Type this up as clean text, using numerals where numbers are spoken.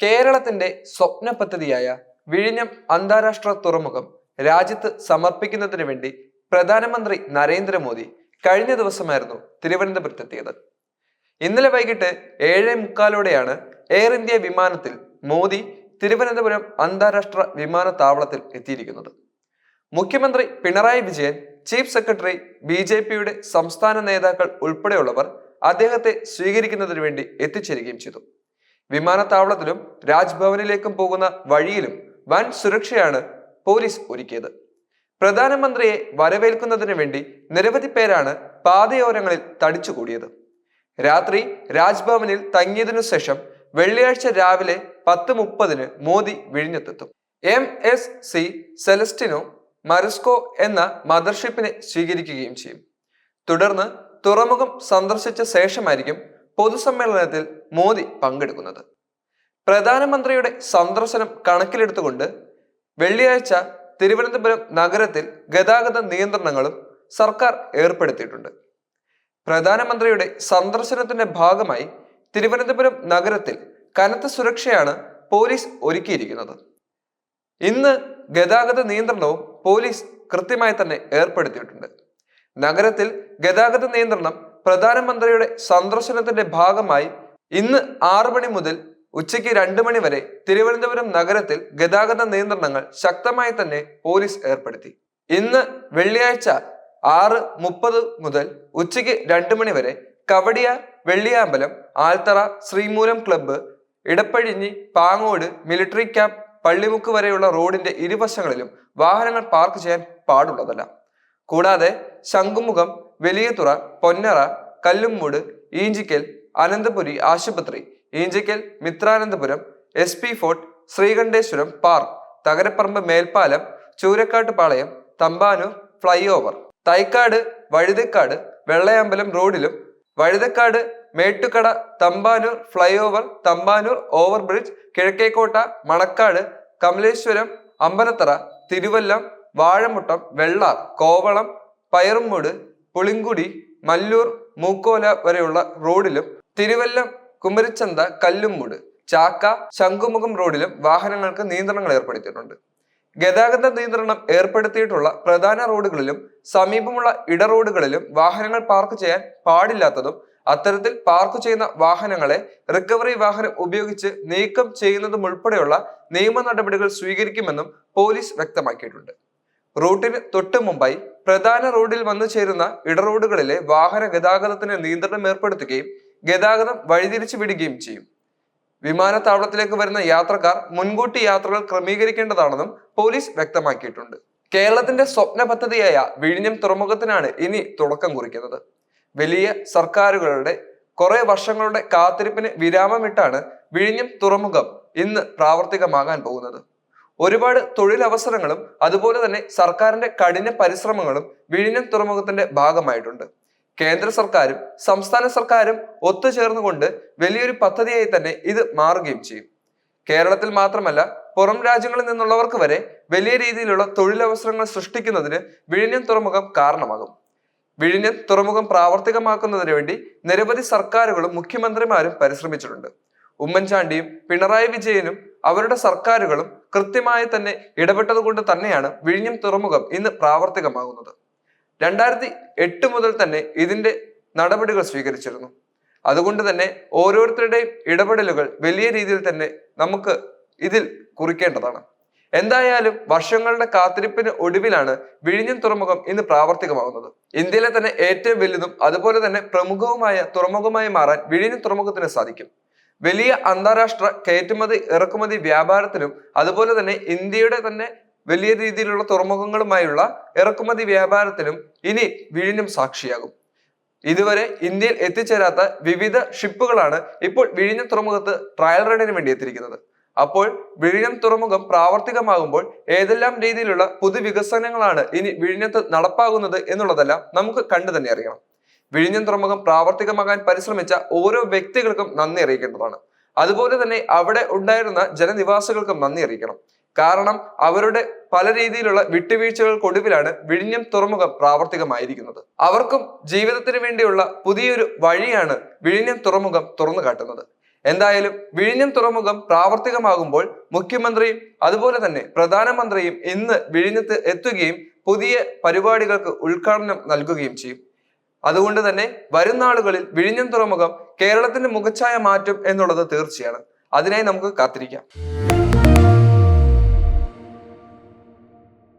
കേരളത്തിന്റെ സ്വപ്ന പദ്ധതിയായ വിഴിഞ്ഞം അന്താരാഷ്ട്ര തുറമുഖം രാജ്യത്ത് സമർപ്പിക്കുന്നതിന് വേണ്ടി പ്രധാനമന്ത്രി നരേന്ദ്രമോദി കഴിഞ്ഞ ദിവസമായിരുന്നു തിരുവനന്തപുരത്തെത്തിയത്. ഇന്നലെ വൈകിട്ട് 7:45 എയർ ഇന്ത്യ വിമാനത്തിൽ മോദി തിരുവനന്തപുരം അന്താരാഷ്ട്ര വിമാനത്താവളത്തിൽ എത്തിയിരിക്കുന്നത്. മുഖ്യമന്ത്രി പിണറായി വിജയൻ, ചീഫ് സെക്രട്ടറി, BJPയുടെ സംസ്ഥാന നേതാക്കൾ ഉൾപ്പെടെയുള്ളവർ അദ്ദേഹത്തെ സ്വീകരിക്കുന്നതിന് വേണ്ടി എത്തിച്ചേരുകയും ചെയ്തു. വിമാനത്താവളത്തിലും രാജ്ഭവനിലേക്കും പോകുന്ന വഴിയിലും വൻ സുരക്ഷയാണ് പോലീസ് ഒരുക്കിയത്. പ്രധാനമന്ത്രിയെ വരവേൽക്കുന്നതിന് വേണ്ടി നിരവധി പേരാണ് പാതയോരങ്ങളിൽ തടിച്ചുകൂടിയത്. രാത്രി രാജ്ഭവനിൽ തങ്ങിയതിനു ശേഷം വെള്ളിയാഴ്ച രാവിലെ 10:30 മോദി വിഴിഞ്ഞത്തെത്തും. MSC സെലസ്റ്റിനോ മറിസ്കോ എന്ന മദർഷിപ്പിനെ സ്വീകരിക്കുകയും ചെയ്യും. തുടർന്ന് തുറമുഖം സന്ദർശിച്ച ശേഷമായിരിക്കും പൊതുസമ്മേളനത്തിൽ മോദി പങ്കെടുക്കുന്നത്. പ്രധാനമന്ത്രിയുടെ സന്ദർശനം കണക്കിലെടുത്തുകൊണ്ട് വെള്ളിയാഴ്ച തിരുവനന്തപുരം നഗരത്തിൽ ഗതാഗത നിയന്ത്രണങ്ങളും സർക്കാർ ഏർപ്പെടുത്തിയിട്ടുണ്ട്. പ്രധാനമന്ത്രിയുടെ സന്ദർശനത്തിന്റെ ഭാഗമായി തിരുവനന്തപുരം നഗരത്തിൽ കനത്ത സുരക്ഷയാണ് പോലീസ് ഒരുക്കിയിരിക്കുന്നത്. ഇന്ന് ഗതാഗത നിയന്ത്രണവും പോലീസ് കൃത്യമായി തന്നെ ഏർപ്പെടുത്തിയിട്ടുണ്ട്. നഗരത്തിൽ ഗതാഗത നിയന്ത്രണം പ്രധാനമന്ത്രിയുടെ സന്ദർശനത്തിന്റെ ഭാഗമായി ഇന്ന് 6 മണി മുതൽ ഉച്ചയ്ക്ക് 2 മണി വരെ തിരുവനന്തപുരം നഗരത്തിൽ ഗതാഗത നിയന്ത്രണങ്ങൾ ശക്തമായി തന്നെ പോലീസ് ഏർപ്പെടുത്തി. ഇന്ന് വെള്ളിയാഴ്ച 6:30 മുതൽ ഉച്ചയ്ക്ക് 2 മണി വരെ Kowdiar, Vellayambalam, Althara, Sreemoolam club, Edappazhanji, Pangode, military camp, Pallimukku വരെയുള്ള റോഡിന്റെ ഇരുവശങ്ങളിലും വാഹനങ്ങൾ പാർക്ക് ചെയ്യാൻ പാടുള്ളതല്ല. കൂടാതെ ശംഖുമുഖം, വലിയതുറ, പൊന്നറ, കല്ലുമ്മൂട്, ഈഞ്ചിക്കൽ, അനന്തപുരി ആശുപത്രി, Eenchakkal, Mithranandapuram, SP fort, Sreekanteswaram park, Thakaraparambu മേൽപ്പാലം, ചൂരക്കാട്ട് പാളയം, തമ്പാനൂർ ഫ്ലൈ ഓവർ, തൈക്കാട്, വഴുതക്കാട്, വെള്ളയമ്പലം റോഡിലും Vazhuthacaud, Mettukada, Thampanoor flyover, Thampanoor over bridge, Kizhakkekotta, Manacaud, Kamaleswaram, Ambalathara, Thiruvallam, Vazhamuttam, Vellar, Kovalam, Payarumoodu, Pulinkudi, Mallur, Mookkola വരെയുള്ള റോഡിലും തിരുവല്ലം, കുമരിച്ചന്ത, കല്ലുമ്മൂട്, ചാക്ക, ശംഖുമുഖം റോഡിലും വാഹനങ്ങൾക്ക് നിയന്ത്രണങ്ങൾ ഏർപ്പെടുത്തിയിട്ടുണ്ട്. ഗതാഗത നിയന്ത്രണം ഏർപ്പെടുത്തിയിട്ടുള്ള പ്രധാന റോഡുകളിലും സമീപമുള്ള ഇടറോഡുകളിലും വാഹനങ്ങൾ പാർക്ക് ചെയ്യാൻ പാടില്ലാത്തതും അത്തരത്തിൽ പാർക്ക് ചെയ്യുന്ന വാഹനങ്ങളെ റിക്കവറി വാഹനം ഉപയോഗിച്ച് നീക്കം ചെയ്യുന്നതും ഉൾപ്പെടെയുള്ള നിയമ നടപടികൾ സ്വീകരിക്കുമെന്നും പോലീസ് വ്യക്തമാക്കിയിട്ടുണ്ട്. റൂട്ടിന് തൊട്ട് മുമ്പായി പ്രധാന റോഡിൽ വന്നു ചേരുന്ന ഇടറോഡുകളിലെ വാഹന ഗതാഗതത്തിന് നിയന്ത്രണം ഏർപ്പെടുത്തുകയും ഗതാഗതം വഴിതിരിച്ചു വിടുകയും ചെയ്യും. വിമാനത്താവളത്തിലേക്ക് വരുന്ന യാത്രക്കാർ മുൻകൂട്ടി യാത്രകൾ ക്രമീകരിക്കേണ്ടതാണെന്നും പോലീസ് വ്യക്തമാക്കിയിട്ടുണ്ട്. കേരളത്തിന്റെ സ്വപ്ന പദ്ധതിയായ വിഴിഞ്ഞം തുറമുഖത്തിനാണ് ഇനി തുടക്കം കുറിക്കുന്നത്. വലിയ സർക്കാരുകളുടെ കുറെ വർഷങ്ങളുടെ കാത്തിരിപ്പിന് വിരാമമിട്ടാണ് വിഴിഞ്ഞം തുറമുഖം ഇന്ന് പ്രാവർത്തികമാകാൻ പോകുന്നത്. ഒരുപാട് തൊഴിലവസരങ്ങളും അതുപോലെ തന്നെ സർക്കാരിന്റെ കഠിന പരിശ്രമങ്ങളും വിഴിഞ്ഞം തുറമുഖത്തിന്റെ ഭാഗമായിട്ടുണ്ട്. കേന്ദ്ര സർക്കാരും സംസ്ഥാന സർക്കാരും ഒത്തുചേർന്നുകൊണ്ട് വലിയൊരു പദ്ധതിയായി തന്നെ ഇത് മാറുകയും ചെയ്യും. കേരളത്തിൽ മാത്രമല്ല, പുറം രാജ്യങ്ങളിൽ നിന്നുള്ളവർക്ക് വരെ വലിയ രീതിയിലുള്ള തൊഴിലവസരങ്ങൾ സൃഷ്ടിക്കുന്നതിന് വിഴിഞ്ഞം തുറമുഖം കാരണമാകും. വിഴിഞ്ഞം തുറമുഖം പ്രാവർത്തികമാക്കുന്നതിന് വേണ്ടി നിരവധി സർക്കാരുകളും മുഖ്യമന്ത്രിമാരും പരിശ്രമിച്ചിട്ടുണ്ട്. ഉമ്മൻചാണ്ടിയും പിണറായി വിജയനും അവരുടെ സർക്കാരുകളും കൃത്യമായി തന്നെ ഇടപെട്ടത് കൊണ്ട് തന്നെയാണ് വിഴിഞ്ഞം തുറമുഖം ഇന്ന് പ്രാവർത്തികമാകുന്നത്. 2008 മുതൽ തന്നെ ഇതിന്റെ നടപടികൾ സ്വീകരിച്ചിരുന്നു. അതുകൊണ്ട് തന്നെ ഓരോരുത്തരുടെയും ഇടപെടലുകൾ വലിയ രീതിയിൽ തന്നെ നമുക്ക് ഇതിൽ കുറിക്കേണ്ടതാണ്. എന്തായാലും വർഷങ്ങളുടെ കാത്തിരിപ്പിന് ഒടുവിലാണ് വിഴിഞ്ഞം തുറമുഖം ഇന്ന് പ്രാവർത്തികമാകുന്നത്. ഇന്ത്യയിലെ തന്നെ ഏറ്റവും വലുതും അതുപോലെ തന്നെ പ്രമുഖവുമായ തുറമുഖമായി മാറാൻ വിഴിഞ്ഞം തുറമുഖത്തിന് സാധിക്കും. വലിയ അന്താരാഷ്ട്ര കയറ്റുമതി ഇറക്കുമതി വ്യാപാരത്തിനും അതുപോലെ തന്നെ ഇന്ത്യയുടെ തന്നെ വലിയ രീതിയിലുള്ള തുറമുഖങ്ങളുമായുള്ള ഇറക്കുമതി വ്യാപാരത്തിനും ഇനി വിഴിഞ്ഞം സാക്ഷിയാകും. ഇതുവരെ ഇന്ത്യയിൽ എത്തിച്ചേരാത്ത വിവിധ ഷിപ്പുകളാണ് ഇപ്പോൾ വിഴിഞ്ഞം തുറമുഖത്ത് ട്രയൽ റണ്ണിന് വേണ്ടി എത്തിയിരിക്കുന്നത്. അപ്പോൾ വിഴിഞ്ഞം തുറമുഖം പ്രാവർത്തികമാകുമ്പോൾ ഏതെല്ലാം രീതിയിലുള്ള പുതുവികസനങ്ങളാണ് ഇനി വിഴിഞ്ഞത്ത് നടപ്പാകുന്നത് എന്നുള്ളതെല്ലാം നമുക്ക് കണ്ടു തന്നെ അറിയണം. വിഴിഞ്ഞം തുറമുഖം പ്രാവർത്തികമാകാൻ പരിശ്രമിച്ച ഓരോ വ്യക്തികൾക്കും നന്ദി അറിയിക്കേണ്ടതാണ്. അതുപോലെ തന്നെ അവിടെ ഉണ്ടായിരുന്ന ജനനിവാസികൾക്കും നന്ദി അറിയിക്കണം. കാരണം അവരുടെ പല രീതിയിലുള്ള വിട്ടുവീഴ്ചകൾക്കൊടുവിലാണ് വിഴിഞ്ഞം തുറമുഖം പ്രാവർത്തികമായിരിക്കുന്നത്. അവർക്കും ജീവിതത്തിന് വേണ്ടിയുള്ള പുതിയൊരു വഴിയാണ് വിഴിഞ്ഞം തുറമുഖം തുറന്നു കാട്ടുന്നത്. എന്തായാലും വിഴിഞ്ഞം തുറമുഖം പ്രാവർത്തികമാകുമ്പോൾ മുഖ്യമന്ത്രിയും അതുപോലെ തന്നെ പ്രധാനമന്ത്രിയും ഇന്ന് വിഴിഞ്ഞത്ത് എത്തുകയും പുതിയ പരിപാടികൾക്ക് ഉദ്ഘാടനം നൽകുകയും ചെയ്യും. അതുകൊണ്ട് തന്നെ വരും നാളുകളിൽ വിഴിഞ്ഞം തുറമുഖം കേരളത്തിന്റെ മുഖച്ഛായ മാറ്റും എന്നുള്ളത് തീർച്ചയാണ്. അതിനായി നമുക്ക് കാത്തിരിക്കാം.